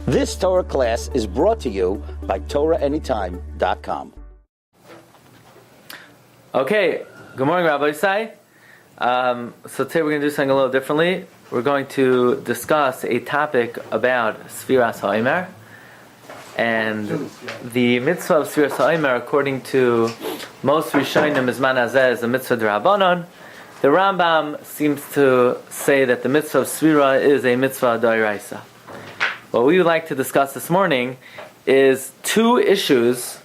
This Torah class is brought to you by TorahAnytime.com. Okay, good morning, Rabbi Glatstein. So today we're going to do something a little differently. We're going to discuss a topic about Sefiras HaOmer. And the mitzvah of Sefiras HaOmer, according to most Rishonim, is manazeh, is a mitzvah d'Rabbanan. The Rambam seems to say that the mitzvah of Sefira is a mitzvah d'Oraisa. What we would like to discuss this morning is two issues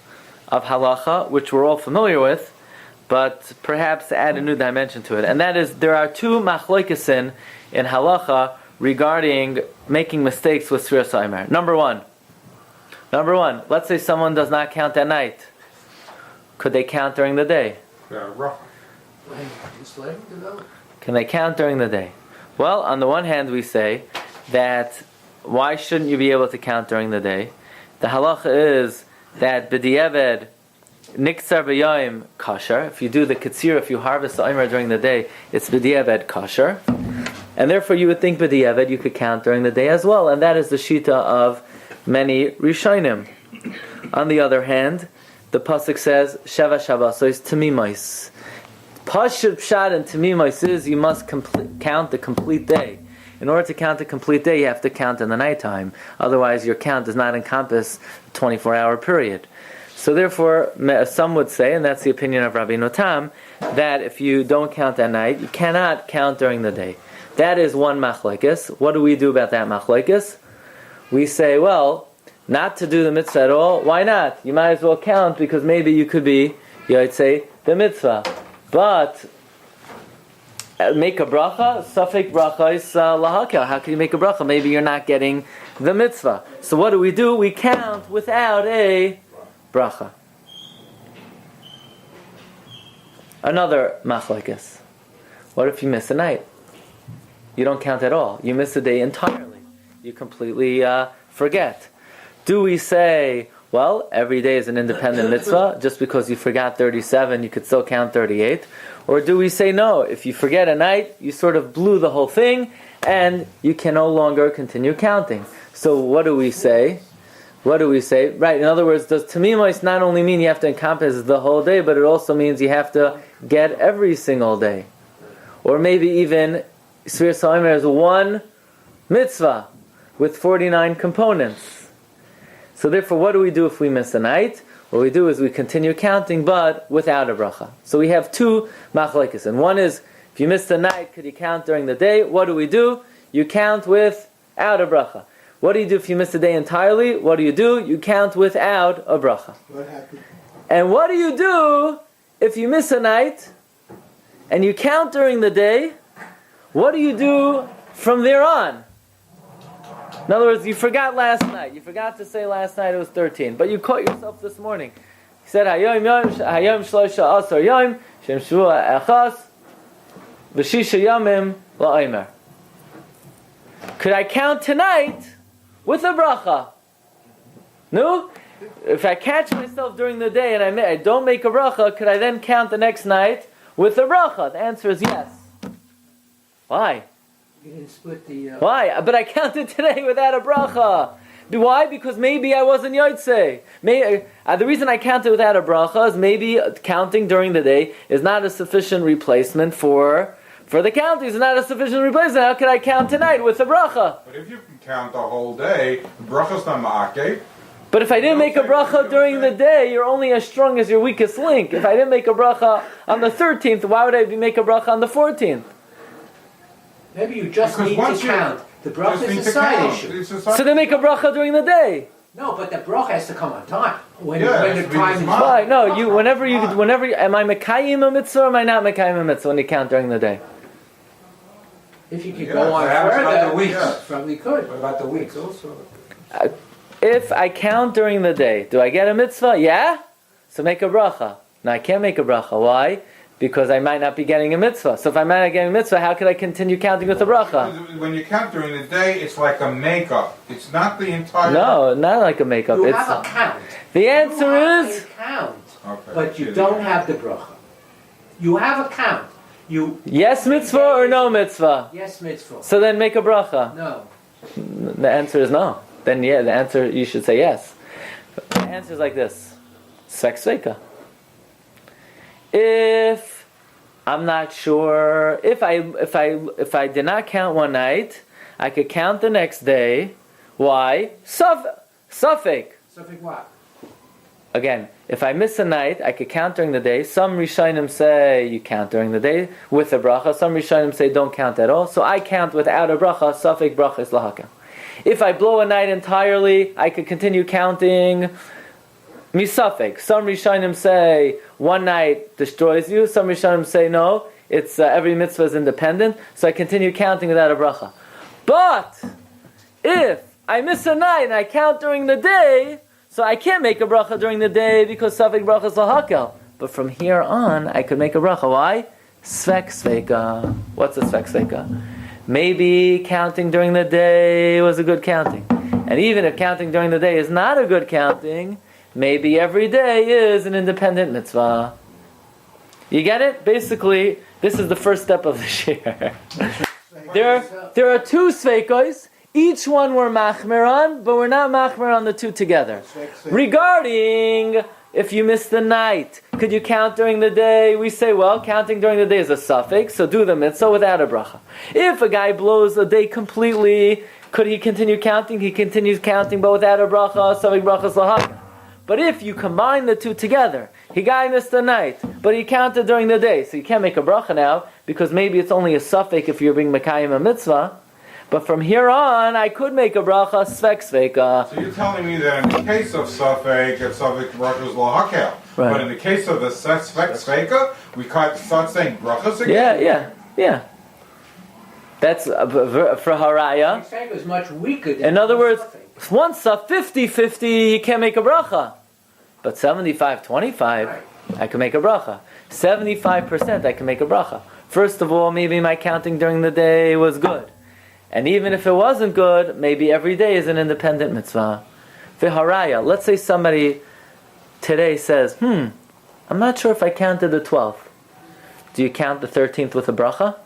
of halacha, which we're all familiar with, but perhaps add a new dimension to it. And that is, there are two machlokesin in halacha regarding making mistakes with Sefiras HaOmer. Number one, let's say someone does not count at night. Could they count during the day? Can they count during the day? Well, on the one hand, we say that why shouldn't you be able to count during the day? The halacha is that b'di'eved niksar b'yoyim kosher. If you do the katsir, if you harvest the omer during the day, it's b'di'eved kosher. And therefore you would think b'di'eved you could count during the day as well. And that is the shita of many Rishonim. On the other hand, the pasuk says, Sheva Shabbasos Tamimos. Pashut Pshat and Tamimos is you must count the complete day. In order to count the complete day, you have to count in the nighttime. Otherwise, your count does not encompass a 24-hour period. So therefore, some would say, and that's the opinion of Rabbi Notam, that if you don't count at night, you cannot count during the day. That is one machlekes. What do we do about that machlekes? We say, well, not to do the mitzvah at all. Why not? You might as well count because maybe you could be, you might say, the mitzvah. But make a bracha, safek bracha is lahakal. How can you make a bracha? Maybe you're not getting the mitzvah. So what do? We count without a bracha. Another machlekes. What if you miss a night? You don't count at all. You miss a day entirely. You completely forget. Do we say, well, every day is an independent mitzvah, just because you forgot 37, you could still count 38? Or do we say, no, if you forget a night, you sort of blew the whole thing, and you can no longer continue counting? So what do we say? Right, in other words, does tamimos not only mean you have to encompass the whole day, but it also means you have to get every single day? Or maybe even, Sefiras HaOmer is one mitzvah with 49 components. So therefore, what do we do if we miss a night? What we do is we continue counting, but without a bracha. So we have two machlekes. And one is, if you missed a night, could you count during the day? What do? You count without a bracha. What do you do if you miss a day entirely? What do? You count without a bracha. What happened? And what do you do if you miss a night, and you count during the day? What do you do from there on? In other words, you forgot last night. You forgot to say last night it was 13. But you caught yourself this morning. You said, Hayom shlosha asar yom, shem shvua echas, v'shisha yomim la'omer. Could I count tonight with a bracha? No? If I catch myself during the day and I don't make a bracha, could I then count the next night with a bracha? The answer is yes. Why? You didn't split the... Why? But I counted today without a bracha. Why? Because maybe I wasn't yotzei. The reason I counted without a bracha is maybe counting during the day is not a sufficient replacement for the counting. It's not a sufficient replacement. How can I count tonight with a bracha? But if you can count the whole day, the bracha's not ma'akev. But if I didn't make a bracha during the day, you're only as strong as your weakest link. If I didn't make a bracha on the 13th, why would I make a bracha on the 14th? Maybe you just need to count. The bracha is a side issue. So they make a bracha during the day. No, but the bracha has to come on time. When Yeah, the it has to be time is smart. Why? No, whenever, am I mekayim a mitzvah or am I not mekayim a mitzvah when you count during the day? If you could Yeah, go on perhaps further, about the weeks. you probably could. What about the weeks also? If I count during the day, do I get a mitzvah? Yeah? So make a bracha. No, I can't make a bracha. Why? Because I might not be getting a mitzvah. So if I'm not getting a mitzvah, how could I continue counting with a bracha? When you count during the day, it's like a makeup. It's not the entire... No, not like a makeup. You It's have a count. the answer You have is a count, Okay. but you don't have the bracha. You have a count. yes mitzvah or no mitzvah. Yes, mitzvah. So then make a bracha. No. The answer is no. then yeah, the answer, you should say yes. The answer is like this. Svek Sveika. If I'm not sure, if I did not count one night, I could count the next day. Why? Suffix. Suffix what? Again, if I miss a night, I could count during the day. Some Rishonim say you count during the day with a bracha. Some Rishonim say don't count at all. So I count without a bracha. Suffix bracha is lahaka. If I blow a night entirely, I could continue counting misafik. Some Rishonim say one night destroys you. Some Rishonim say no, it's every mitzvah is independent. So I continue counting without a bracha. But if I miss a night and I count during the day, so I can't make a bracha during the day because suffix bracha is lahakel. But from here on, I could make a bracha. Why? Svek Sveika. What's a Svek Sveika? Maybe counting during the day was a good counting. And even if counting during the day is not a good counting, maybe every day is an independent mitzvah. You get it? Basically, this is the first step of the shiur. There are two sveikos. Each one we're machmer on, but we're not machmer on the two together. Regarding if you miss the night, could you count during the day? We say, well, counting during the day is a suffix, so do the mitzvah without a bracha. If a guy blows a day completely, could he continue counting? He continues counting, but without a bracha, suffix bracha is lahaka. But if you combine the two together, he guy missed the night, but he counted during the day, so you can't make a bracha now, because maybe it's only a suffix if you're being mekayim a mitzvah. But from here on, I could make a bracha svek sveika. So you're telling me that in the case of suffix, if suffix bracha is lahakel, right. But in the case of the svek sveika, we can't start saying brachas again? Yeah. That's for haraya. Svek is much weaker than in other words, suffix. once a 50-50, he can't make a bracha. But 75-25, I can make a bracha. 75%, I can make a bracha. First of all, maybe my counting during the day was good. And even if it wasn't good, maybe every day is an independent mitzvah. V'haraya, let's say somebody today says, I'm not sure if I counted the 12th. Do you count the 13th with a bracha?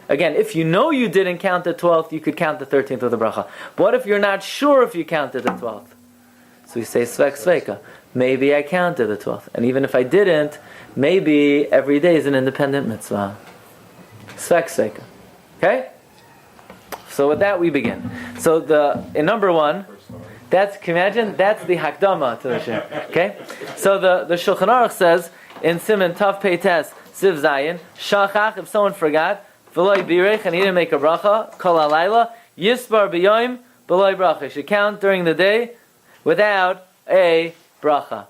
Again, if you know you didn't count the 12th, you could count the 13th with a bracha. But what if you're not sure if you counted the 12th? So you say, svek sveika. Maybe I counted the 12th. And even if I didn't, maybe every day is an independent mitzvah. Svek sveika. Okay? So with that we begin. So in number one, can you imagine? That's the hakdama to the shiur. Okay? So the Shulchan Aruch says in Siman Tav Pei Tes Siv Zayin, Shachach, if someone forgot, v'loi birech, and he didn't make a bracha, kol halayla, yisbar b'yoyim, b'loi bracha. He should count during the day without a bracha.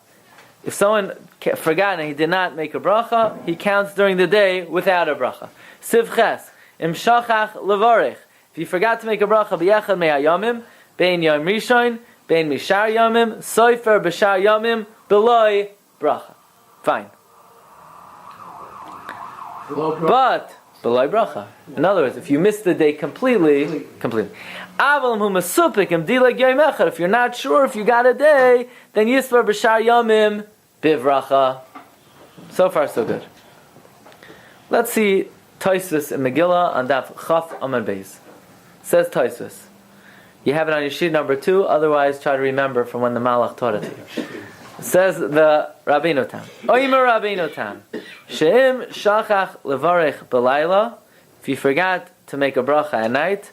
If someone forgot and he did not make a bracha, he counts during the day without a bracha. Siv Ches, im shachach levarech. If you forgot to make a bracha b'yechad me'ayamim, bein yom rishon, bein mishar yamim, soifer b'shar yamim, b'loi bracha. Fine. But b'loi bracha. In other words, if you missed the day completely. Avalim hu masupik im dilag yom echad. If you're not sure if you got a day, then yisvar b'shar yamim bivracha. So far, so good. Let's see Tosfos in Megillah on Daf Chaf Amud Beis. Says Tosfos. You have it on your sheet number 2, otherwise try to remember from when the Malach taught it to you. Says the Rabbeinu Tam. HaOmer Rabbeinu Tam. She'im shachach levarech b'layla. If you forgot to make a bracha at night,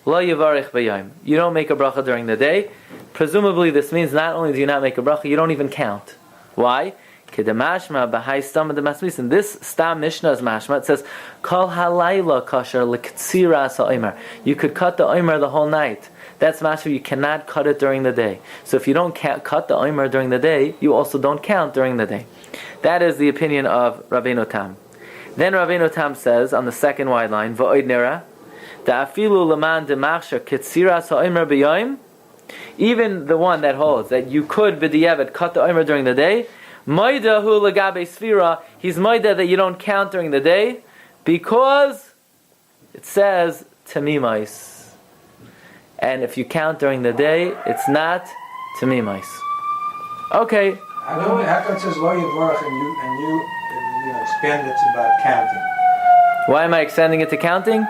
lo yivarech b'yom. You don't make a bracha during the day. Presumably this means not only do you not make a bracha, you don't even count. Why? Kedemashma b'hai stam de masmis. In this stam mishnah is mashma. It says kol halayla kasher lektsiras HaOmer. You could cut the HaOmer the whole night. That's mashma. You cannot cut it during the day. So if you don't cut the HaOmer during the day, you also don't count during the day. That is the opinion of Rabbeinu Tam. Then Rabbeinu Tam says on the second wide line, v'oid nira da'afilu leman demachsher ketsiras HaOmer b'yom. Even the one that holds that you could b'diavad cut the HaOmer during the day. Maida hu legabe sfira, he's maida that you don't count during the day because it says tamimais. And if you count during the day, it's not tamimais. Okay. How come it says lo yivarech and you expand it about counting? Why am I extending it to counting?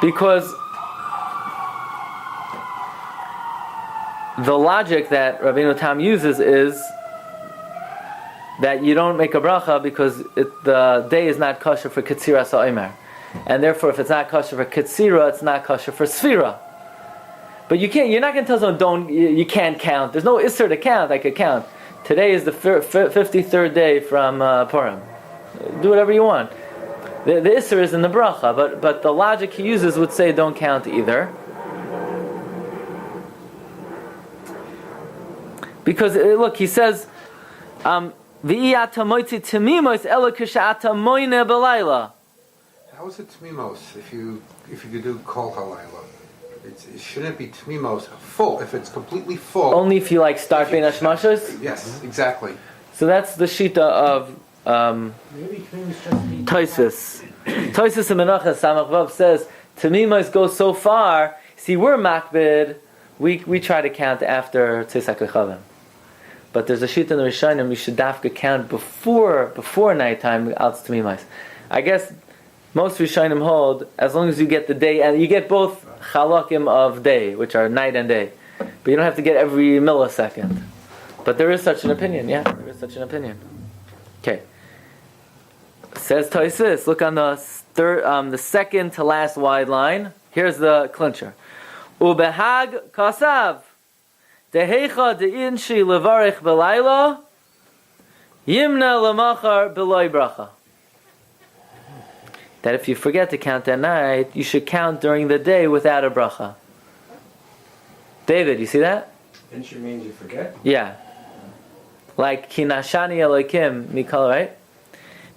Because the logic that Rabbeinu Tam uses is that you don't make a bracha because the day is not kosher for Ketziras HaOmer. And therefore, if it's not kosher for Ketzira, it's not kosher for Sefira. But you're not going to tell someone, you can't count. There's no Isser to count. I could count. Today is the 53rd day from Purim. Do whatever you want. The Isser is in the bracha, but the logic he uses would say don't count either. Because, look, he says, how is it tmimos if you could do kol halayla? It shouldn't be tmimos full if it's completely full. Only if you start bein hashmashos? Yes, exactly. So that's the shita of Tosfos. Tosfos in Menachos Samach Vav says tmimos goes so far. See, we're makbid. We try to count after Tzesak Lechavim. But there's a shita in the Rishonim, you should dafka count before nighttime out tmimos. I guess most Rishonim hold as long as you get the day and you get both chalakim of day, which are night and day, but you don't have to get every millisecond. But there is such an opinion. Yeah, there is such an opinion. Okay. Says Tosfos. Look on the second to last wide line. Here's the clincher. Ubehag kasav dehecha deinshi levarich belayla yimna lemachar beloy bracha. That if you forget to count at night, you should count during the day without a bracha. David, you see that? Insha means you forget? Yeah. Like kinashani elokim mikol, right?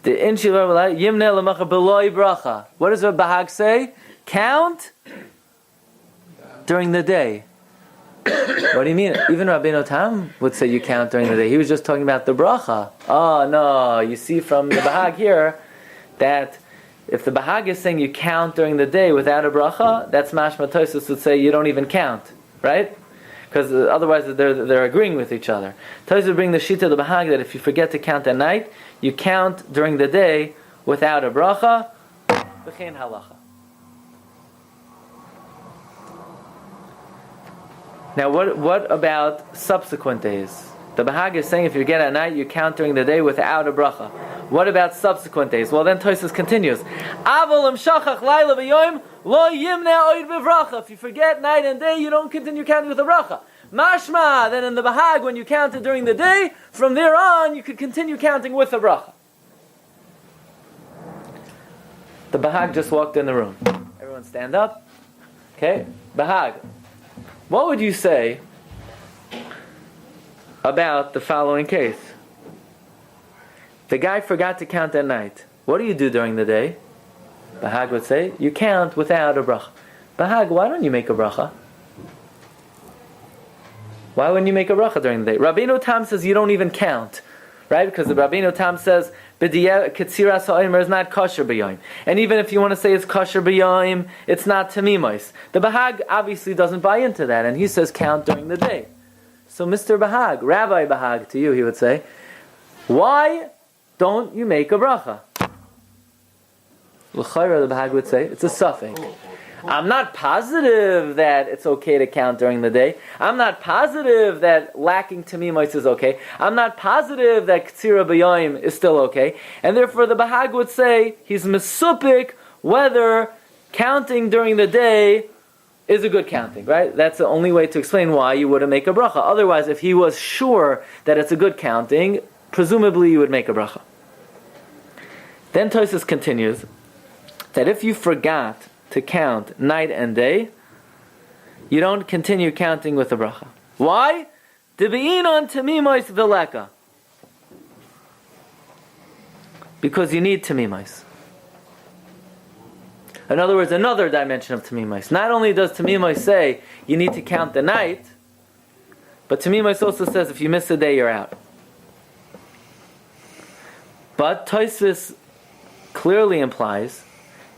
The inshi yimne lemacha beloy bracha. What does Rabbi Bahag say? Count during the day. What do you mean? Even Rabbeinu Tam would say you count during the day. He was just talking about the bracha. Oh no, you see from the Bahag here that if the Bahag is saying you count during the day without a bracha, that's mashma Tosfos would say you don't even count, right? Because otherwise they're agreeing with each other. Tosfos would bring the shita of the Bahag that if you forget to count at night, you count during the day without a bracha. V'chein halacha. Now what about subsequent days? The Bahag is saying if you get at night, you count during the day without a bracha. What about subsequent days? Well, then Tosfos continues. Aval shachach layla v'yoyim lo yimne oid b'vracha. If you forget night and day, you don't continue counting with a bracha. Mashma, then in the Bahag, when you counted during the day, from there on, you could continue counting with a bracha. The Bahag just walked in the room. Everyone stand up. Okay? Bahag, what would you say about the following case? The guy forgot to count at night. What do you do during the day? Bahag would say, you count without a bracha. Bahag, why don't you make a bracha? Why wouldn't you make a bracha during the day? Rabbeinu Tam says you don't even count, right? Because the Rabbeinu Tam says Ketziras HaOmer is not kosher b'yoyim, and even if you want to say it's kosher b'yoyim, it's not tamimos. The Bahag obviously doesn't buy into that, and he says count during the day. So, Mr. Bahag, Rabbi Bahag, to you, he would say, why don't you make a bracha? L'chayra, the Bahag would say, it's a suffix. I'm not positive that it's okay to count during the day. I'm not positive that lacking tamimos is okay. I'm not positive that ktsira b'yoyim is still okay. And therefore the Bahag would say he's mesupik whether counting during the day is a good counting, right? That's the only way to explain why you wouldn't make a bracha. Otherwise, if he was sure that it's a good counting, presumably you would make a bracha. Then Tosfos continues that if you forgot to count night and day, you don't continue counting with a bracha. Why? Debe'inon tamimos v'leka. Because you need tamimos. In other words, another dimension of tamimos. Not only does tamimos say you need to count the night, but tamimos also says if you miss a day, you're out. But Tosfos clearly implies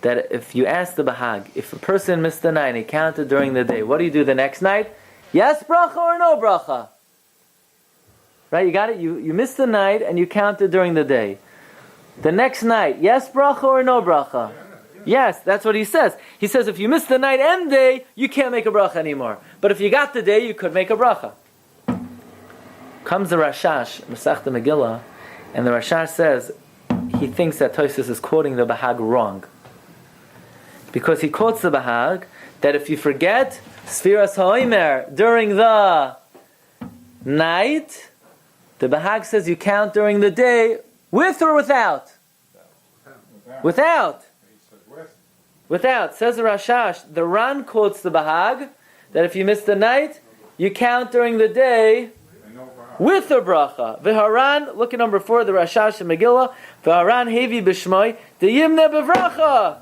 that if you ask the Bahag, if a person missed the night and he counted during the day, what do you do the next night? Yes bracha or no bracha? Right, you got it? You missed the night and you counted during the day. The next night, yes bracha or no bracha? Yes, that's what he says. He says if you miss the night and day, you can't make a bracha anymore. But if you got the day, you could make a bracha. Comes the Rashash, Masechta Megillah, and the Rashash says he thinks that Tosfos is quoting the Bahag wrong. Because he quotes the Bahag that if you forget Sefiras HaOmer during the night, the Bahag says you count during the day with or without? Without. Without. Says the Rashash, the Ran quotes the Bahag that if you miss the night, you count during the day with a bracha. V'haran, look at number 4, the Rashash and Megillah. V'haran hevi b'shmoi, the yimne b'vracha.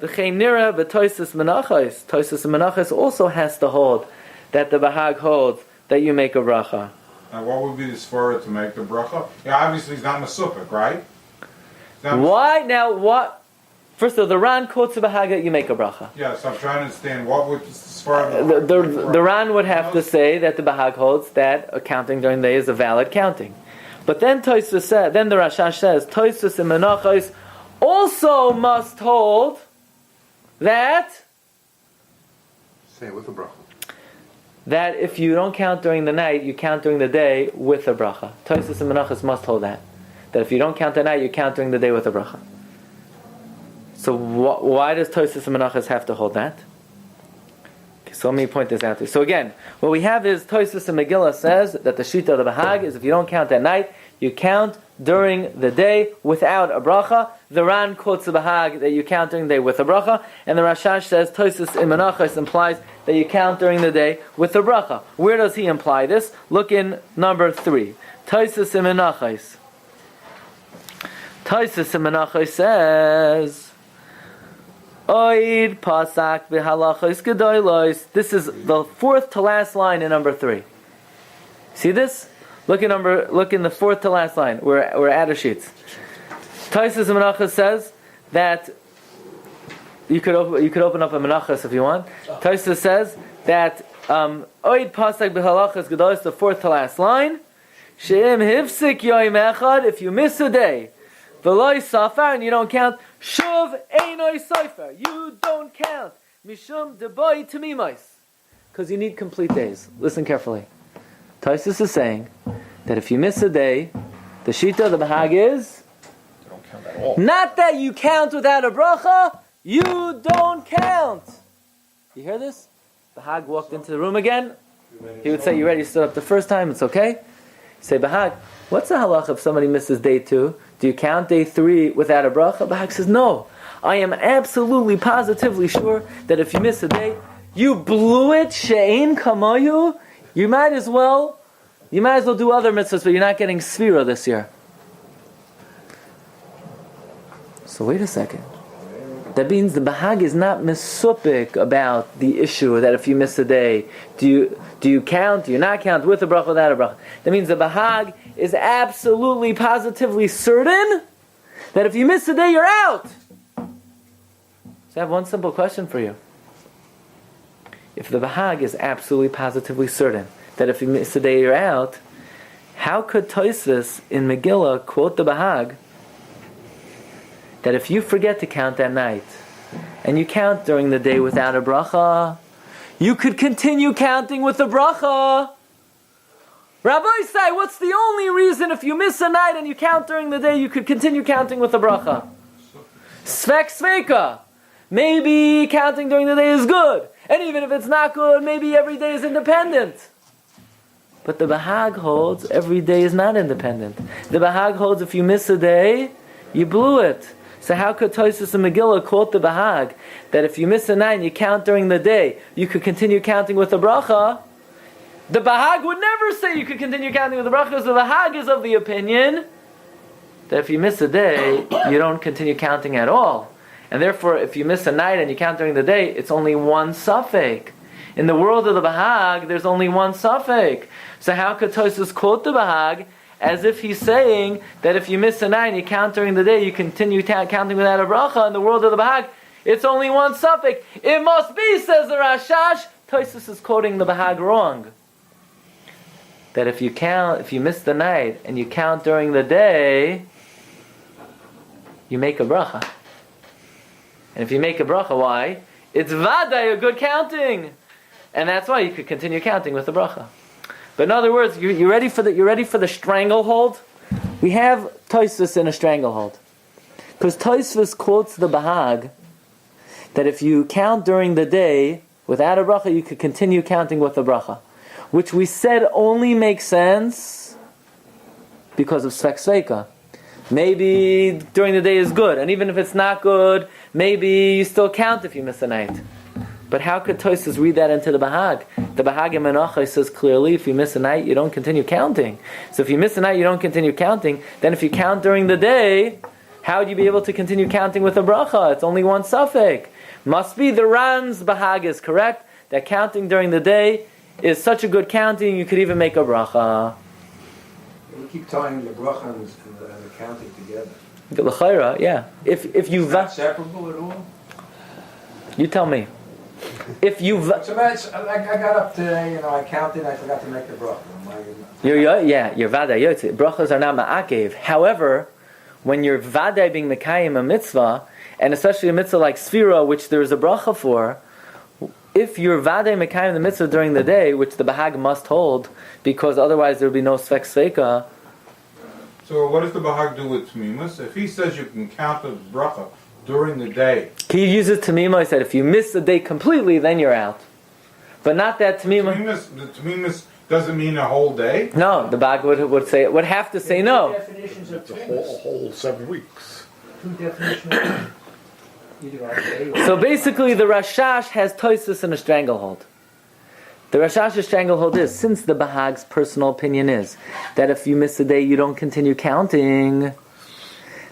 V'chein nira v'toisus menachos. Toisus menachos also has to hold that the Bahag holds that you make a bracha. Now, what would be the svara to make the bracha? Yeah, obviously he's not Mesupik, right? Why? Now, what? First of all, the Ran quotes the Bahag that you make a bracha. Yes, I'm trying to understand what would the svara... The Ran would have to say that the Bahag holds that accounting during the day is a valid counting. But then Tosfos said, then the Rashash says, Tosfos and Menachos also must hold that... Say it with a bracha. That if you don't count during the night, you count during the day with a bracha. Tosfos and Menachos must hold that. That if you don't count the night, you count during the day with a bracha. So why does Tosfos and Menachos have to hold that? Okay, so let me point this out to you. So again, what we have is Tosfos and Megillah says that the Shita of the Bahag is if you don't count at night, you count during the day without a bracha. The Ran quotes the Bahag that you count during the day with a bracha, and the Rashash says Tosfos and Menachos implies that you count during the day with a bracha. Where does he imply this? Look in number 3. Tosfos and Menachos. Tosfos and Menachos says, Oid pasak v'halachos gedolos. This is the 4th to last line in number 3. See this? Look in the 4th to last line. We're at a sheets. Tosfos and Menachos says that you could open up a Menachos if you want. Tosfos says that Oid pasak v'halachos gedolos, the 4th to last line. She'im hifsik yoyim echad, if you miss a day, v'loy safar, and you don't count, shuv einoi safar, you don't count, mishum deboy tamimos, because you need complete days. Listen carefully. Tosfos is saying that if you miss a day, the shita of the Bahag is you don't count at all. Not that you count without a bracha, you don't count. You hear this? Bahag walked into the room again. He would say, you ready? You stood up the first time, it's okay. You say, Bahag, what's the halach if somebody misses day 2? Do you count day 3 without a bracha? Bahag says, no. I am absolutely, positively sure that if you miss a day, you blew it, she'ein kamayu. You might as well do other mitzvahs, but you're not getting Sefira this year. So wait a second. That means the Bahag is not mesupik about the issue that if you miss a day, do you count, do you not count, with a bracha, without a bracha? That means the Bahag is absolutely, positively certain that if you miss a day, you're out. So I have one simple question for you. If the Bahag is absolutely, positively certain that if you miss a day, you're out, how could Tosfos in Megillah quote the Bahag that if you forget to count at night and you count during the day without a bracha, you could continue counting with a bracha? Rabbi say, what's the only reason if you miss a night and you count during the day, you could continue counting with a bracha? Svek sveka. Maybe counting during the day is good. And even if it's not good, maybe every day is independent. But the Bahag holds every day is not independent. The Bahag holds if you miss a day, you blew it. So how could Tosfos and Megillah quote the Bahag that if you miss a night and you count during the day, you could continue counting with a bracha? The Bahag would never say you could continue counting with a bracha, because the Bahag is of the opinion that if you miss a day, you don't continue counting at all. And therefore, if you miss a night and you count during the day, it's only one suffix. In the world of the Bahag, there's only one suffix. So how could Tosfos quote the Bahag as if he's saying that if you miss a night and you count during the day, you continue counting without a bracha? In the world of the Bahag, it's only one suffix. It must be, says the Rashash. Tosfos is quoting the Bahag wrong. That if you miss the night and you count during the day, you make a bracha. And if you make a bracha, why? It's vaday, a good counting. And that's why you could continue counting with the bracha. But in other words, you ready for the stranglehold? We have Tosfos in a stranglehold. Because Tosfos quotes the Bahag that if you count during the day without a bracha, you could continue counting with a bracha. Which we said only makes sense because of Svek Sveika. Maybe during the day is good, and even if it's not good, maybe you still count if you miss a night. But how could Tosfos read that into the Bahag? The Bahag in Menachos says clearly, if you miss a night, you don't continue counting. So if you miss a night, you don't continue counting. Then if you count during the day, how would you be able to continue counting with a bracha? It's only one suffix. Must be the Ran's Bahag is correct, that counting during the day is such a good counting, you could even make a bracha. We keep tying the bracha and the counting together. The L'chaira, yeah. If you... Is that separable at all? You tell me. If you... I got up today, I counted, I forgot to make the bracha. You're vaday yotze. Brachas are not ma'akev. However, when you're vaday being mekayim a mitzvah, and especially a mitzvah like Sefira, which there is a bracha for, if you're vaday mekayim the mitzvah during the day, which the Bahag must hold, because otherwise there would be no svek sveika. So what does the Bahag do with Tmimus? If he says you can count the bracha during the day, He uses Tamima. He said if you miss the day completely, then you're out. But not that Tamima. The Tmimus doesn't mean a whole day? No, the Bahag would have to say no. Two definitions of The tmimus. whole 7 weeks. Two definitions. So basically, the Rashash has Tosfos in a stranglehold. The Rashash's stranglehold is, since the Bahag's personal opinion is that if you miss a day, you don't continue counting,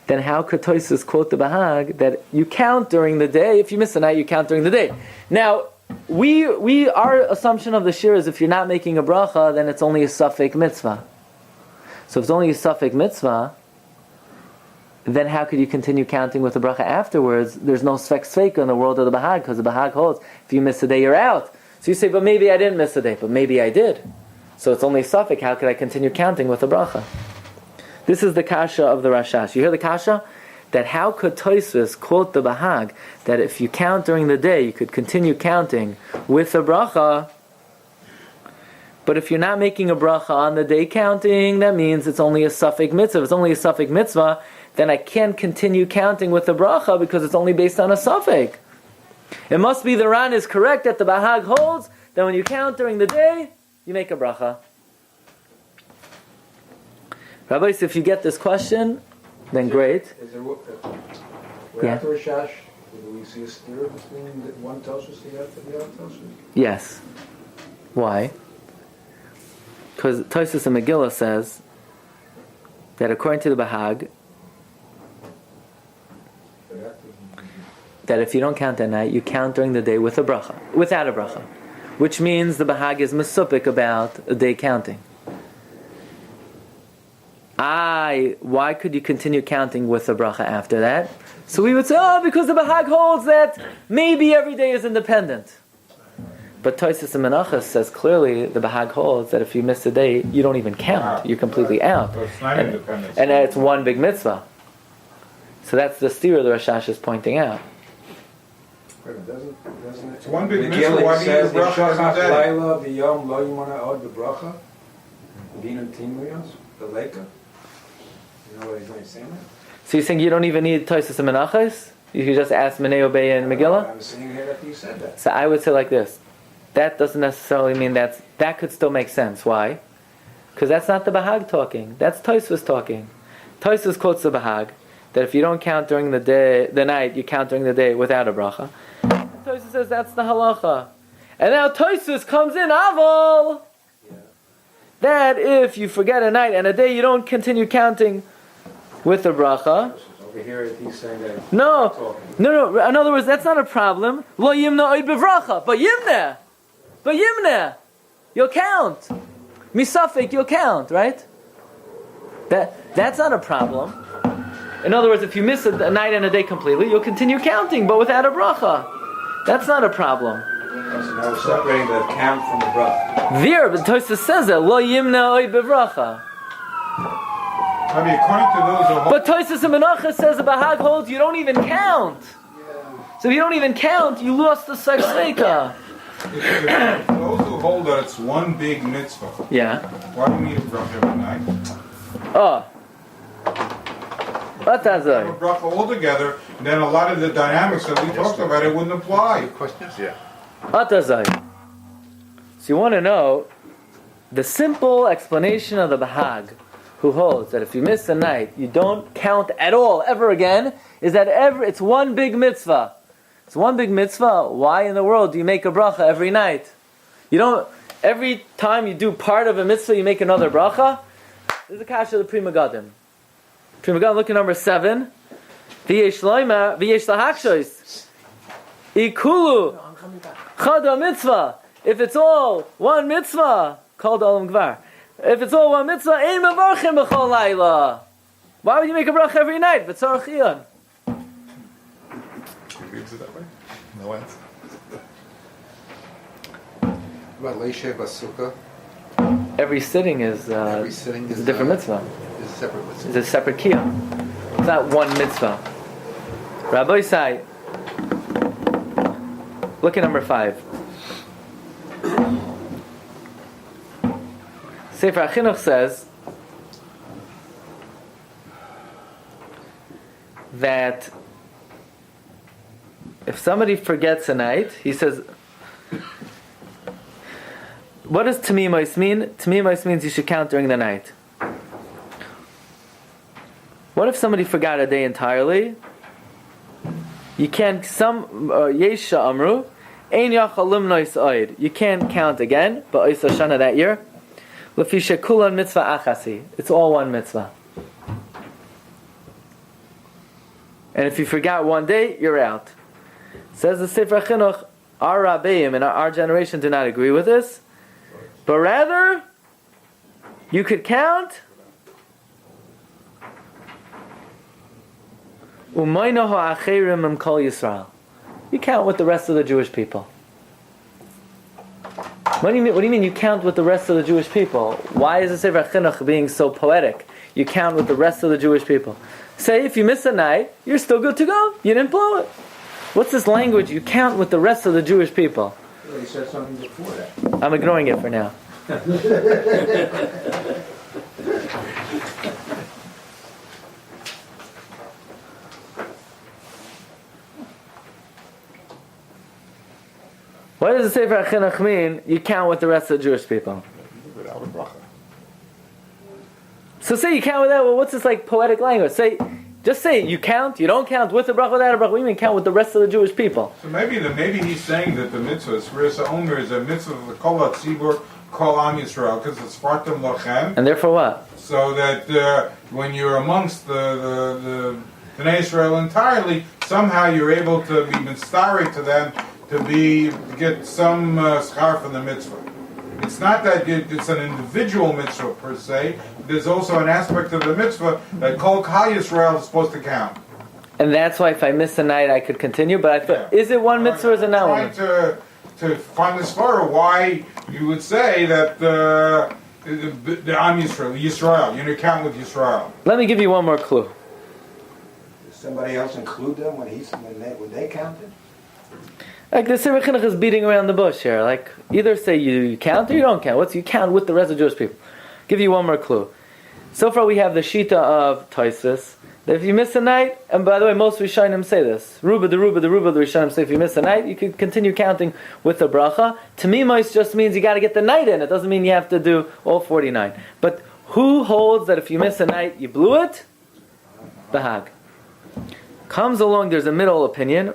then how could Tosfos quote the Bahag that you count during the day? If you miss a night, you count during the day. Now, our assumption of the Shiur is if you're not making a bracha, then it's only a suffix mitzvah. So if it's only a suffix mitzvah, then how could you continue counting with the bracha afterwards? There's no svek sveika in the world of the Bahag, because the Bahag holds, if you miss a day, you're out. So you say, but maybe I didn't miss a day, but maybe I did. So it's only suffix, how could I continue counting with the bracha? This is the kasha of the Rashash. You hear the kasha? That how could Tosfos quote the Bahag, that if you count during the day, you could continue counting with the bracha, but if you're not making a bracha on the day counting, that means it's only a suffix mitzvah. If it's only a suffix mitzvah, then I can't continue counting with the bracha because it's only based on a suffix. It must be the Ran is correct that the Bahag holds that when you count during the day, you make a bracha. Rabbis, if you get this question, then great. Is there, Yeah. after Rashash, do we see a steer between one Tosfos and the other Tosfos? Yes. Why? Because Tosfos in Megillah says that according to the Bahag, that if you don't count at night, you count during the day with a bracha, without a bracha, which means the Bahag is mesupik about a day counting. Why could you continue counting with a bracha after that? So we would say, because the Bahag holds that maybe every day is independent. But Tosfos in Menachos says clearly the Bahag holds that if you miss a day, you don't even count. You're completely out. So it's not independent. And it's one big mitzvah. So that's the steer the Rashash is pointing out. Doesn't It's one big mitzvah. Why do you need the bracha every day? The Leica. You know what he's saying? So you think you don't even need Tosfos in Menachos? You could just ask Menei Obey and Megillah? I'm saying here that he said that. So I would say like this. That doesn't necessarily mean that could still make sense. Why? Because that's not the Bahag talking. That's Tosfos talking. Tosfos quotes the Bahag that if you don't count during the night, you count during the day without a bracha. Tosfos says that's the halacha. And now Tosfos comes in, Aval! That if you forget a night and a day, you don't continue counting with the bracha. Over here, he's saying that. No. In other words, that's not a problem. Lo yimna oid bevracha. But yimna. You'll count. Misafik, you'll count, right? That's not a problem. In other words, if you miss a night and a day completely, you'll continue counting, but without a bracha. That's not a problem. So now we're separating the count from the bracha. There, but Tosfos says that lo yimna oid bevracha. I mean, according to those, But Tosfos in Menachos says the Bahag holds you don't even count. So So if you don't even count, you lost the Seifsreika. Those who hold that it's one big mitzvah, Yeah. why do you need a bracha every night? Oh. What does Have a it? bracha all together, and then a lot of the dynamics that we talked about, it wouldn't apply. Good question? Yeah. What does it? So you want to know the simple explanation of the Bahag, who holds that if you miss a night, you don't count at all ever again, is that it's one big mitzvah. It's one big mitzvah. Why in the world do you make a bracha every night? You don't, every time you do part of a mitzvah, you make another bracha? This is the kasha of the Pri Megadim. Pri Megadim, look at number 7. V'yesh loima, v'yesh lahakshos. Ikulu, chada mitzvah. If it's all one mitzvah, called olam gvar. If it's all one mitzvah, ein mevarchim b'chol layla. Why would you make a bracha every night? V'tzarach iyon. Reads it that way? No answer. About Leishe Basuka, Every sitting is every sitting a different mitzvah. is a separate mitzvah. It's a separate kiyum. It's not one mitzvah. Rabbi Sai, look at number 5. Sefer HaChinuch says that if somebody forgets a night, he says, what does Tamimos mean? Tamimos means you should count during the night. What if somebody forgot a day entirely? You can't, Yesha Amru, Ein Yachal Limnois Oid. You can't count again, but Ois Hoshana that year. Lefisha Kulan Mitzvah Achasi. It's all one mitzvah. And if you forgot one day, you're out. Says the Sefer Chinuch, our Rabbeim in our generation do not agree with this, but rather, you could count Umayna ha'acherim im kol Yisrael. You count with the rest of the Jewish people. What do you mean you count with the rest of the Jewish people? Why is the Sefer Chinuch being so poetic? You count with the rest of the Jewish people. Say if you miss a night, you're still good to go. You didn't blow it. What's this language? You count with the rest of the Jewish people. Well, he said something before that. I'm ignoring it for now. What does the Sefer HaChinuch mean? You count with the rest of the Jewish people. Without a bracha. So say you count with that. Well, what's this like poetic language? Just say you count. You don't count with a bracha, without a bracha. What do you mean count with the rest of the Jewish people? So maybe he's saying that the mitzvah, Sefiras HaOmer, is a mitzvah of the Kol HaTzibur, Kol Am Yisrael, because it's Spartam Lachem. And therefore what? So that when you're amongst the Bnei Israel entirely, somehow you're able to be mitzvah to them, to get some schar from the mitzvah. It's not that it's an individual mitzvah per se. There's also an aspect of the mitzvah that Kol Kal Yisrael is supposed to count. And that's why if I miss a night, I could continue. But I thought, is it one mitzvah or is it not one? Trying to find the svara why you would say that the Am Yisrael, you know, count with Yisrael. Let me give you one more clue. Did somebody else include them when they counted? Like the Sefer Chinuch is beating around the bush here. Like either say you count or you don't count. You count with the rest of Jewish people. Give you one more clue. So far we have the Shita of Tosfos that if you miss a night, and by the way most Rishonim say this, the Rishonim say if you miss a night, you can continue counting with the bracha. Tamimos just means you got to get the night in. It doesn't mean you have to do all 49. But who holds that if you miss a night, you blew it? Bahag. Comes along, there's a middle opinion.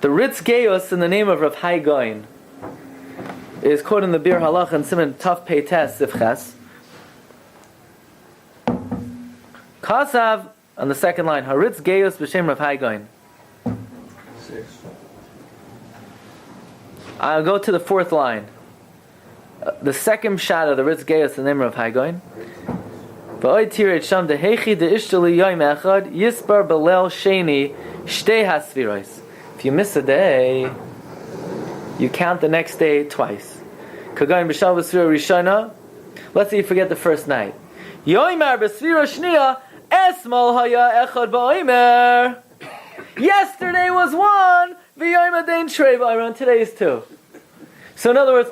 The Ritz Geos in the name of Rav Hai Goin is quoted in the Bir Halach and Siman Taf Pei Tes Sifches. Kasav on the second line. Haritz Geos b'shem Rav Hai Goin. 6. I'll go to the fourth line. The second shot of the Ritz Geos in the name of Rav Hai Goin. V'oy tiret sham dehechi deishtali yoyim echad yisbar belel sheni shtei hasfiros. If you miss a day, you count the next day twice. Kagayin b'shal b'sfira rishona. Let's say you forget the first night. Yoymer b'sfira shniya esmal haya echad ba'omer. Yesterday was 1, v'yom adain shrei v'ayron, today is 2. So in other words,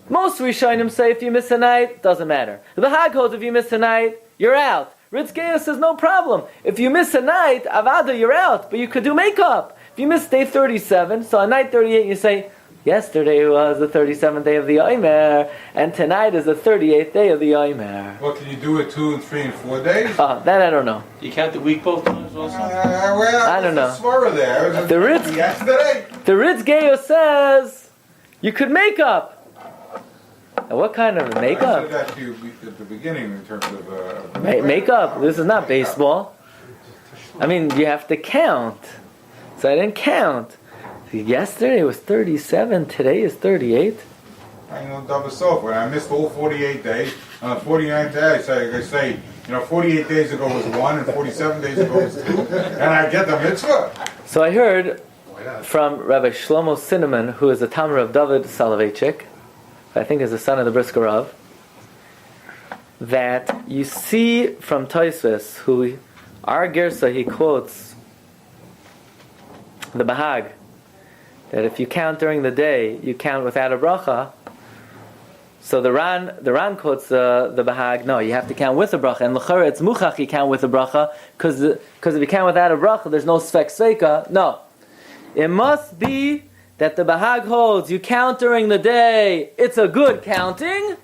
most Rishonim say if you miss a night, doesn't matter. The Hag holds if you miss a night, you're out. Ritz Geya says no problem. If you miss a night, Avada, you're out, but you could do makeup. If you miss day 37, so on night 38 you say, yesterday was the 37th day of the HaOmer, and tonight is the 38th day of the HaOmer. Well, can you do it 2 and 3 and 4 days? That I don't know. You count the week both times also? Well, I don't know. There's a svara there. The Ritz- Yesterday. The Ritz Geya says you could make up. And what kind of I makeup? said that to you at the beginning in terms of... Makeup? This is not baseball. I mean, you have to count. So I didn't count. Yesterday was 37, today is 38. I know double soap. When I missed all 48 days, on the 49th day, I say, 48 days ago was 1 and 47 days ago was 2, and I get the mitzvah. So I heard from Rabbi Shlomo Cinnamon, who is the Talmud of David Soloveitchik, I think is the son of the Brisker Rav, that you see from Tosfos, who our Gersa, he quotes the Bahag, that if you count during the day, you count without a bracha. So the Ran quotes the Bahag, no, you have to count with a bracha. And l'chara, it's muchach, you count with a bracha, because if you count without a bracha, there's no svek sveika. No. It must be that the Bahag holds, you count during the day, it's a good counting,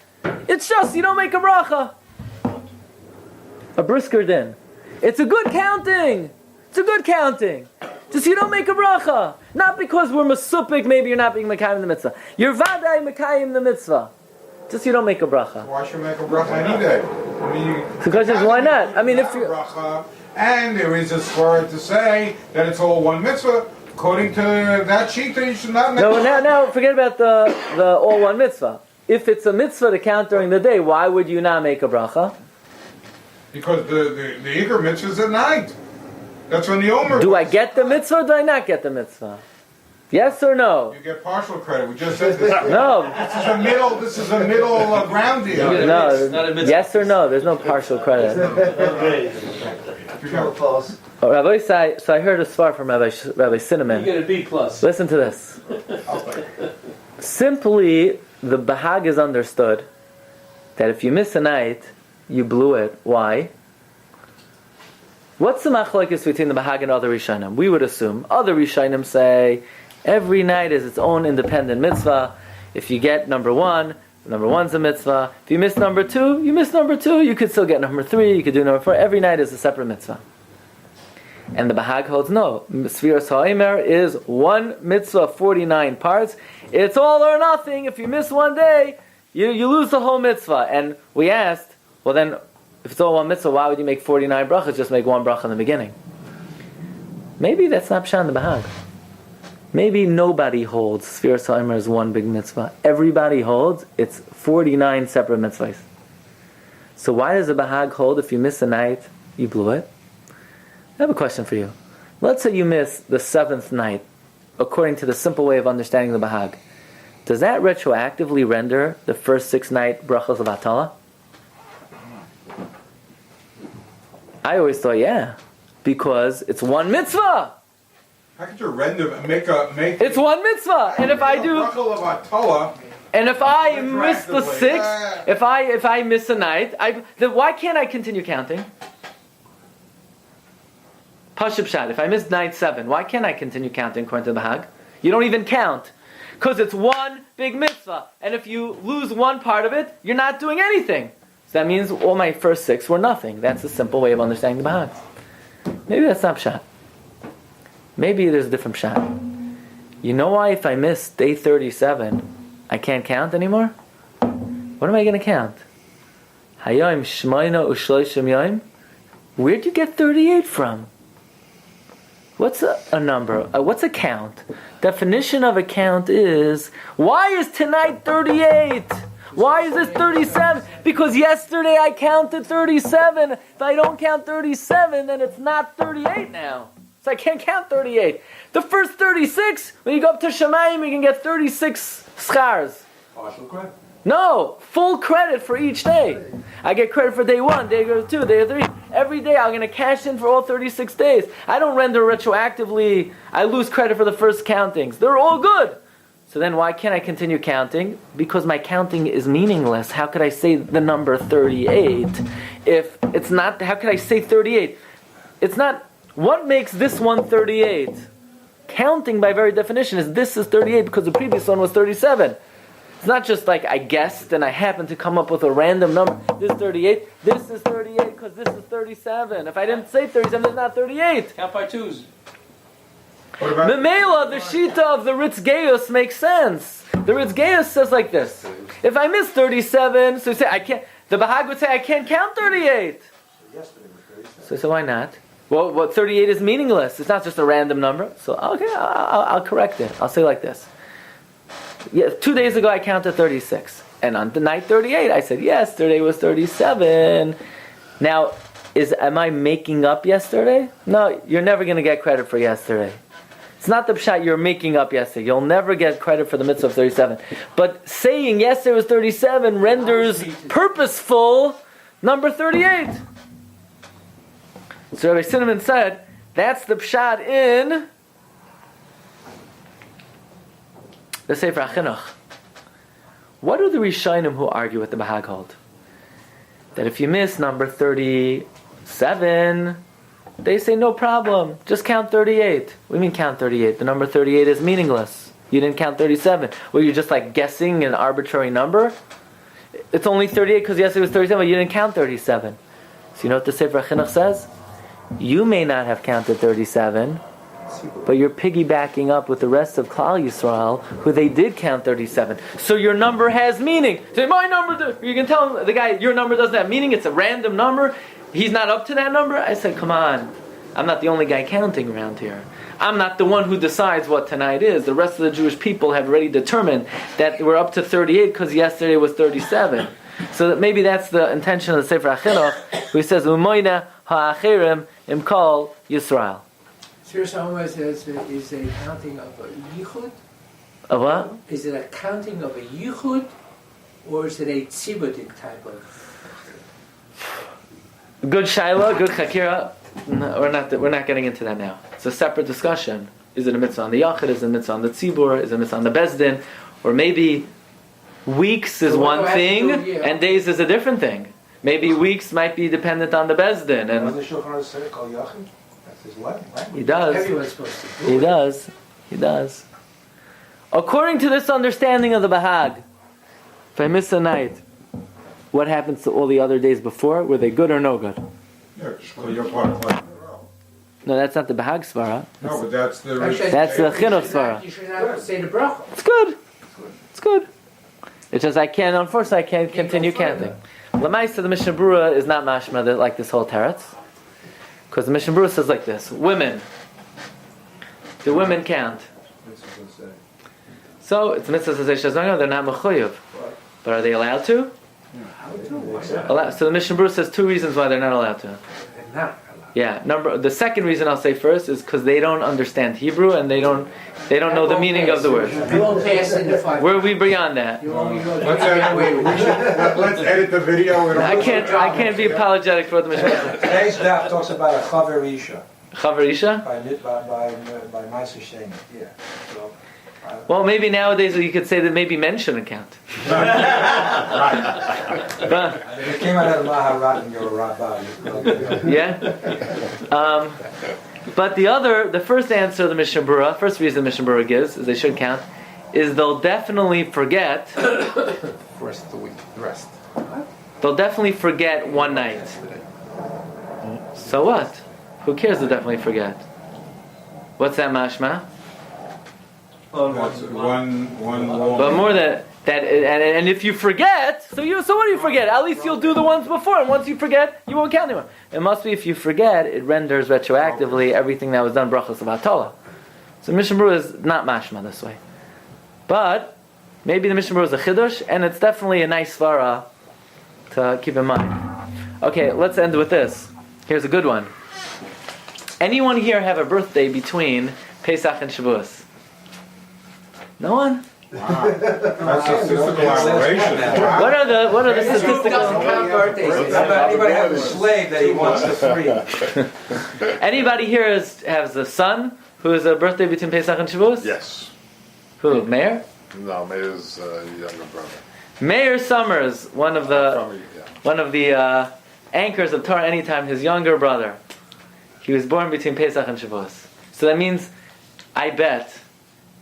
it's just you don't make a bracha. A brisker din. It's a good counting. It's a good counting. Just you don't make a bracha. Not because we're masupik, maybe you're not being mekayim the mitzvah. You're vaday mekayim the mitzvah. Just you don't make a bracha. Why should I make a bracha any day? I mean, The question is, why not? I mean, if you... bracha, and there is a svara to say that it's all one mitzvah, according to that sheet, that you should not make Now, forget about the all one mitzvah. If it's a mitzvah to count during the day, why would you not make a bracha? Because the Iker mitzvah is at night. That's when the HaOmer. Do I get the mitzvah or do I not get the mitzvah? Yes or no? You get partial credit. We just said this. No. This is a middle ground here. No. Yes or no? There's no partial credit. Rabbi, so I heard a svar from Rabbi Cinnamon. You get a B plus. Listen to this. Simply, the Bahag is understood that if you miss a night, you blew it. Why? What's the machlokes between the Bahag and other Rishonim? We would assume other Rishonim say every night is its own independent mitzvah. If you get number 1, number 1's a mitzvah. If you miss number 2, you miss number 2. You could still get number 3. You could do number 4. Every night is a separate mitzvah. And the Bahag holds no. Sefiras HaOmer is one mitzvah, 49 parts. It's all or nothing. If you miss one day, you lose the whole mitzvah. And we asked, well then, if it's all one mitzvah, why would you make 49 brachas? Just make one bracha in the beginning. Maybe that's not pshat in the Bahag. Maybe nobody holds Sefiras HaOmer as one big mitzvah. Everybody holds it's 49 separate mitzvahs. So why does the Bahag hold if you miss a night, you blew it? I have a question for you. Let's say you miss the 7th night, according to the simple way of understanding the Bahag. Does that retroactively render the first 6 night brachas of Atala? I always thought, yeah, because it's one mitzvah. How could you make? It's one mitzvah, and if I do, and if I miss the 6th, if I miss a night, then why can't I continue counting? Pashut pshat. If I miss night 7, why can't I continue counting according to the Bahag? You don't even count. Because it's one big mitzvah. And if you lose one part of it, you're not doing anything. So that means all my first 6 were nothing. That's the simple way of understanding the Bahag. Maybe that's not pshat. Maybe there's a different pshat. You know why if I miss day 37, I can't count anymore? What am I going to count? Hayom shmoina u'shloshim yom? Where'd you get 38 from? What's a number? What's a count? Definition of a count is, why is tonight 38? Why is this 37? Because yesterday I counted 37. If I don't count 37, then it's not 38 now. So I can't count 38. The first 36, when you go up to Shemayim, you can get 36 schars. Partial credit. No, full credit for each day. I get credit for day 1, day 2, day 3. Every day I'm going to cash in for all 36 days. I don't render retroactively. I lose credit for the first countings. They're all good. So then why can't I continue counting? Because my counting is meaningless. How could I say the number 38 if it's not, how could I say 38? It's not, what makes this one 38? Counting by very definition is this is 38 because the previous one was 37. It's not just like I guessed and I happened to come up with a random number. This is 38. This is 38 because this is 37. If I didn't say 37, it's not 38. Count by twos. Memela, the Shita of the Ritz Gaius makes sense. The Ritz Gaius says like this. If I miss 37, so you say I can't, the Bahag would say I can't count 38. So why not? Well, what 38 is meaningless. It's not just a random number. So okay, I'll correct it. I'll say like this. Yeah, 2 days ago I counted 36. And on the night 38 I said yesterday was 37. Now, am I making up yesterday? No, you're never going to get credit for yesterday. It's not the pshat you're making up yesterday. You'll never get credit for the mitzvah of 37. But saying yesterday was 37 renders purposeful number 38. So Rabbi Cinnamon said, that's the pshat in the Sefer HaChinuch. What do the Rishonim who argue with the Bahag hold? That if you miss number 37, they say no problem, just count 38. What do you mean count 38? The number 38 is meaningless. You didn't count 37. Well, you're just like guessing an arbitrary number? It's only 38 because yesterday was 37, but you didn't count 37. So you know what the Sefer HaChinuch says? You may not have counted 37, but you're piggybacking up with the rest of Klal Yisrael, who they did count 37. So your number has meaning. Say, my number, you can tell the guy, your number doesn't have meaning, it's a random number. He's not up to that number. I said, come on, I'm not the only guy counting around here. I'm not the one who decides what tonight is. The rest of the Jewish people have already determined that we're up to 38 because yesterday was 37. So that maybe that's the intention of the Sefer HaChinuch, who says, Umoina ha'achirim imkol Yisrael. Serious HaOmer is a counting of a yichud? A what? Is it a counting of a yichud, or is it a tzibudik type of? Good shaila, good chakira. No, we're not getting into that now. It's a separate discussion. Is it a mitzvah on the yachid? Is it a mitzvah on the tzibur? Is it a mitzvah on the bezdin? Or maybe weeks is one thing and days is a different thing. Maybe weeks might be dependent on the bezdin. And he does. Everyone's supposed to do He does. He does. According to this understanding of the Bahag, if I miss a night, what happens to all the other days before? Were they good or no good? Yeah, just you're part of it. No, that's not the Bahag svara. No, but that's the... Actually, That's the chinuch svara. You should not say the bracha. It's good. It's good. It's just unfortunately, I can't continue counting. Lamaisa, the Mishnah Berurah is not mashma like this whole teretz. Because the Mishnah Berurah says like this: women, do women count? So it's mitzvah says they're not mechuyev, but are they allowed to? So the Mishnah Berurah says 2 reasons why they're not allowed to. They're not allowed. Yeah, the second reason I'll say first is because they don't understand Hebrew and they don't know the meaning of the word. You won't pass in the 5. Where are we beyond that? Let's edit the video. I can't be apologetic for what the Mishnah says. Today's daf talks about a chaverisha. Chaverisha? By Ma'aser Shein. Yeah. So, Well, maybe nowadays you could say that maybe men shouldn't count. But, it came out of Maharat and you're a rabbi. yeah. But the first answer of the Mishnah Berurah, first reason the Mishnah Berurah gives is they should count, is they'll definitely forget. Rest of the week. Rest. They'll definitely forget one night. So what? Who cares? They'll definitely forget. What's that mashma? That's one But more than that, and if you forget, so what do you forget? At least you'll do the ones before, and once you forget, you won't count anymore. It must be if you forget, it renders retroactively everything that was done brachos of Torah. So Mishnah Berurah is not mashma this way, but maybe the Mishnah Berurah is a chiddush, and it's definitely a nice svara to keep in mind. Okay, let's end with this. Here's a good one. Anyone here have a birthday between Pesach and Shavuos? No one? Wow. That's a statistical aberration. Wow. What are the This group doesn't statistical? count birthdays. Anybody have a slave that he wants to free? Anybody here has a son who has a birthday between Pesach and Shavuos? Yes. Who? Meir? No, Mayor's younger brother. Meir Summers, one of the anchors of Torah Anytime, his younger brother. He was born between Pesach and Shavuos. So that means, I bet,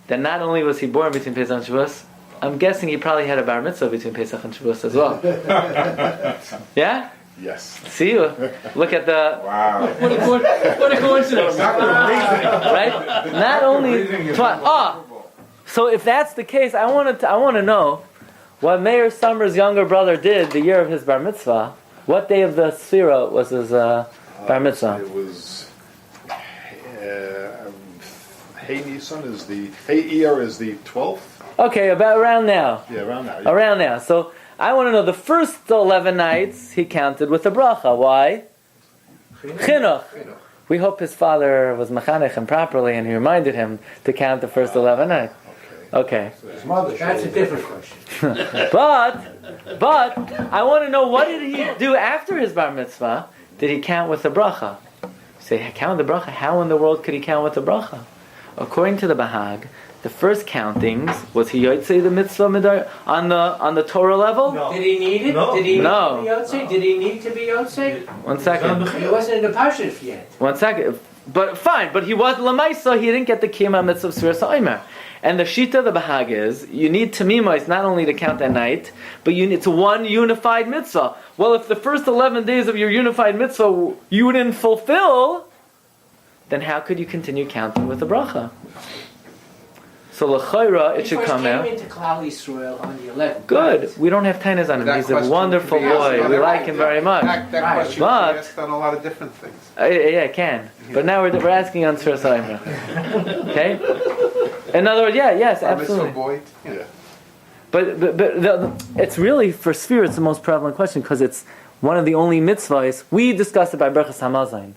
that not only was he born between Pesach and Shavuos, I'm guessing he probably had a bar mitzvah between Pesach and Shavuos as well. Yeah? Yes. See you. Look at the... Wow. What a coincidence. Right? Not only... So if that's the case, I want to know what Meir Summers' younger brother did the year of his bar mitzvah. What day of the Sefira was his bar mitzvah? It was Hey Nisan is the Hey Iyar is the 12th. Okay, about around now. Yeah, around now. Yeah. Around now. So I want to know the first 11 nights he counted with a bracha. Why? Chinuch. We hope his father was mechanech him properly and he reminded him to count the first 11 nights. Okay. That's a different question. But I want to know, what did he do after his bar mitzvah? Did he count with the bracha? Say, count with the bracha? How in the world could he count with the bracha? According to the Bahag, the first countings was he yotzei the mitzvah on the Torah level. No. Did he need it? No. Did he need No. to be Yotzei? Did he need to be Yotzei? One second. He wasn't in the Parsha yet. One second. But fine. But he was lamaisa. He didn't get the kiyama mitzvah of Sefiras HaOmer. And the shita of the Bahag is, you need tamimos not only to count that night, but it's one unified mitzvah. Well, if the first 11 days of your unified mitzvah you didn't fulfill, then how could you continue counting with the bracha? So l'chayra, it should come out. He first came into Klal Yisrael on the 11th. Good. We don't have tainas on him. That He's a question wonderful could be asked boy. on We that. like him very much. That Right. question But- could be asked on a lot of different things. Yeah, I can. But now we're asking on Sefiras HaOmer. Okay? In other words, yes, absolutely. Boy. Yeah. But it's really, for Sefiras, it's the most prevalent question because it's one of the only mitzvahs. We discussed it by Berachas Hamazayin.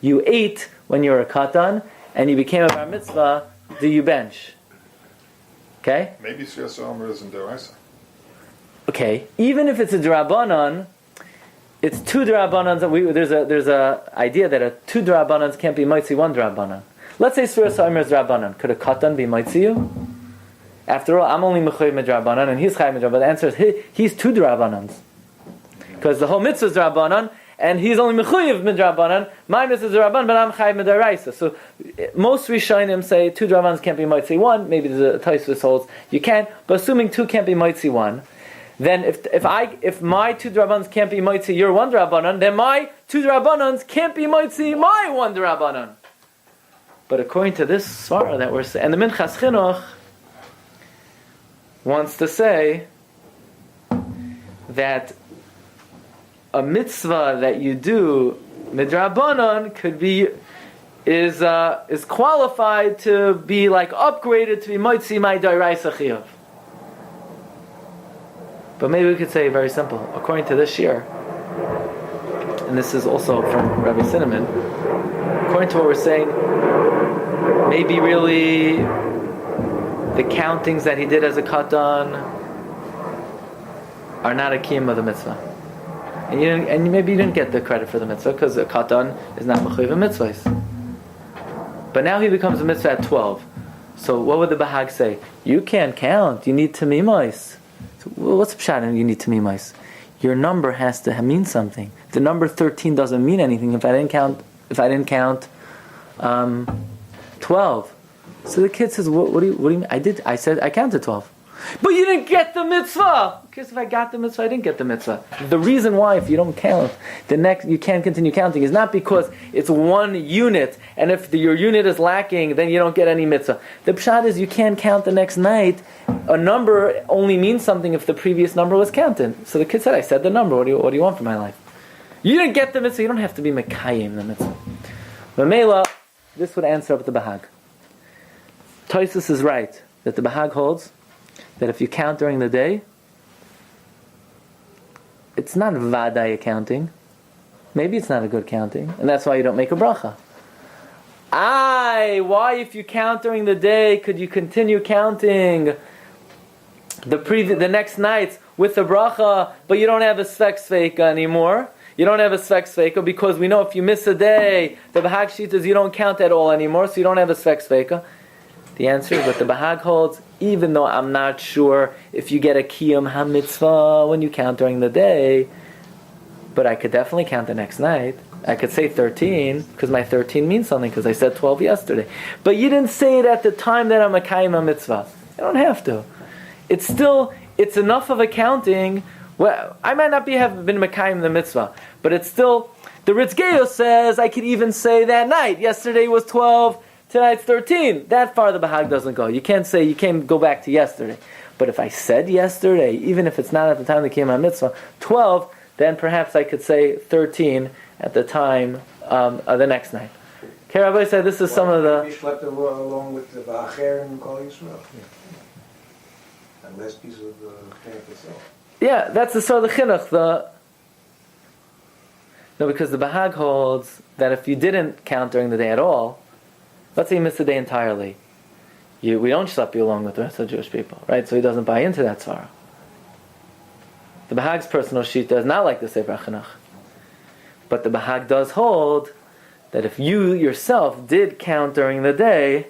You ate when you were a katan, and you became a bar mitzvah, do you bench? Okay? Maybe Sefiras HaOmer isn't deraisa. Okay. Even if it's a drabanan, it's two drabanans. There's a idea that two drabanans can't be mitzi one drabanan. Let's say Sefiras HaOmer is drabanan. Could a katan be mitzi you? After all, I'm only mechayiv midrabanan and he's chayiv midrabanan. The answer is he's two drabanans. Because the whole mitzvah is drabanan and he's only mechayiv midrabanan. My mitzvah is drabanan, but I'm chayiv midraisa. So most Rishonim say two drabanans can't be mitzi one. Maybe there's a Tosfos holds you can, but assuming two can't be mitzi one, then if my two drabanans can't be mitzi your one drabanan, then my two drabanans can't be mitzi my one drabanan. But according to this svara that we're saying, and the Minchas Chinuch wants to say that a mitzvah that you do midrabanan is qualified to be like upgraded to be mitzi my daraisa chiyuv. But maybe we could say very simple. According to this shiur, and this is also from Rabbi Cinnamon, according to what we're saying, maybe really the countings that he did as a katan are not a kiyum of the mitzvah. And maybe you didn't get the credit for the mitzvah because a katan is not mechuyev mitzvahs. But now he becomes a mitzvah at 12. So what would the Bahag say? You can't count. You need tamimos. So what's the pshat? You need tamimos. Your number has to mean something. The number 13 doesn't mean anything if I didn't count 12. So the kid says, what do you mean? I said I counted 12. But you didn't get the mitzvah! Because if I got the mitzvah, I didn't get the mitzvah. The reason why, if you don't count, you can't continue counting, is not because it's one unit, and if your unit is lacking, then you don't get any mitzvah. The pshat is you can't count the next night. A number only means something if the previous number was counted. So the kid said, I said the number, what do you want from my life? You didn't get the mitzvah, you don't have to be mekayim the mitzvah. Mamela, this would answer up the Bahag. Tosfos is right, that the Bahag holds that if you count during the day, it's not vadai counting. Maybe it's not a good counting, and that's why you don't make a bracha. Why if you count during the day, could you continue counting the next nights with the bracha, but you don't have a svek sveika anymore. You don't have a svek sveika because we know if you miss a day, the Bahag sheet is you don't count at all anymore, so you don't have a svek sveika. The answer is that the Bahag holds, even though I'm not sure if you get a kiyum ha-mitzvah when you count during the day, but I could definitely count the next night. I could say 13, because my 13 means something, because I said 12 yesterday. But you didn't say it at the time that I'm a kiyum ha-mitzvah. You don't have to. It's enough of a counting. Well, I might not have been Mekayim the mitzvah, but it's still, the Ritz Geyo says I could even say that night. Yesterday was 12, tonight's 13. That far the Bahag doesn't go. You can't go back to yesterday. But if I said yesterday, even if it's not at the time that came on mitzvah, 12, then perhaps I could say 13 at the time of the next night. Okay, Rabbi said this is some of the... You slept along with the Ba'acher and Kol Yisrael. And less piece of the camp itself. Yeah, that's the sort of chinuch. No, because the Bahag holds that if you didn't count during the day at all, let's say you missed the day entirely, we don't schlep you along with the rest of the Jewish people, right? So he doesn't buy into that tzara. The Bahag's personal shita is not like the Sefer Chinuch. But the Bahag does hold that if you yourself did count during the day,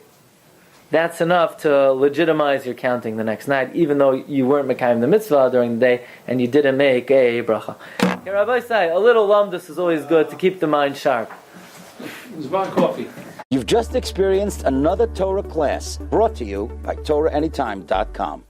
that's enough to legitimize your counting the next night, even though you weren't Mekayim the mitzvah during the day and you didn't make a bracha. Okay, Rabbi say, a little lumdus is always good to keep the mind sharp. It's about coffee. You've just experienced another Torah class brought to you by TorahAnytime.com.